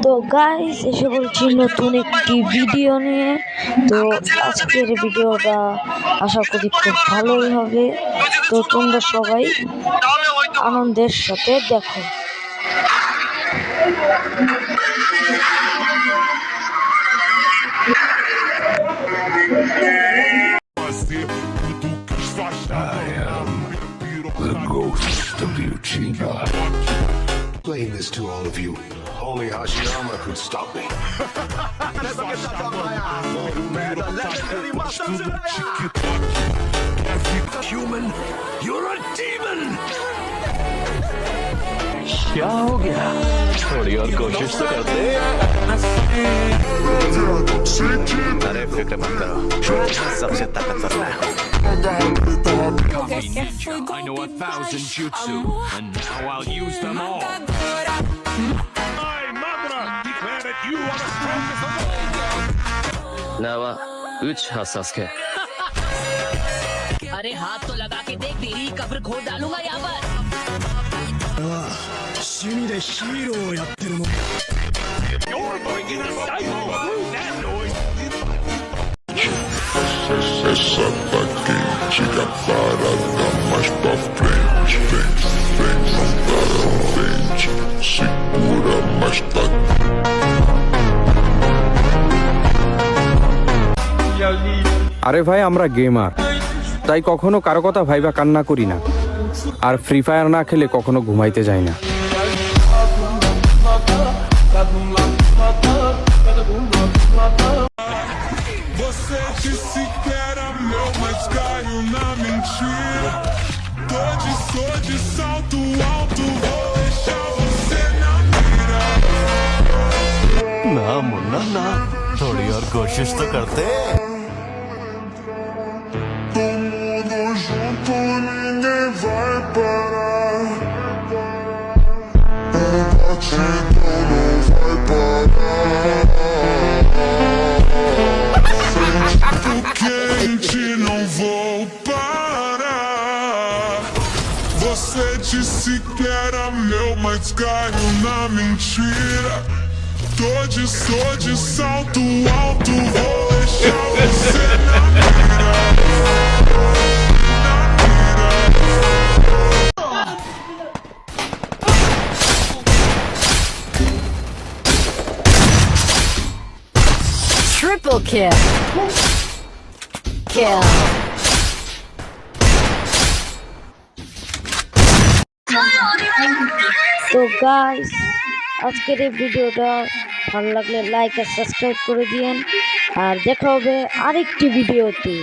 তো গাইস এসে বলছি নতুন একটি ভিডিও নিয়ে। তো আজকের ভিডিওটা আশা করি খুব ভালোই হবে। তো তোমরা সবাই আনন্দের সাথে দেখো। The ghost of Uchida. Playing this to all of you. Only Hashirama could stop me. Human, you're a demon! क्या हो गया? थोड़ी और कोशिश तो करते। अरे फिक्र मत करो, सबसे ताकतवर मैं हूँ। I know 1,000 jutsu, and now I'll use them all. My Madara declared that you are the strongest of all. नावा उच्च Sasuke. अरे हाथ तो लगा के देख, तेरी कब्र खोद डालूंगा यहाँ पर। 趣味でヒーローをやってるの。 You're breaking the cycle of that noise. Essa tá quente, a parada mais pra frente. Vem, não para, vende. Segura, mas tá. আরে ভাই, আমরা গেমার, তাই কখনো কারো কথা ভাইবা কান্না করি না। আর ফ্রি ফায়ার না খেলে কখনো ঘুমাইতে যাই না। Você disse que era meu, mas caiu na mentira. Tô de salto alto, vou deixar você na mira. ना मुन्ना ना, थोड़ी और कोशिश तो करते। Todo mundo junto, ninguém vai parar. A batidão não vai parar. Quente, não vou parar. Você disse que era meu, mas caiu na mentira. Tô de salto alto, vou deixar você na mira. Triple kill. Kill. তো guys আজকের এই ভিডিওটা ভালো লাগলে like আর subscribe করে দিয়েন। আর দেখা হবে আরেকটি ভিডিওতে।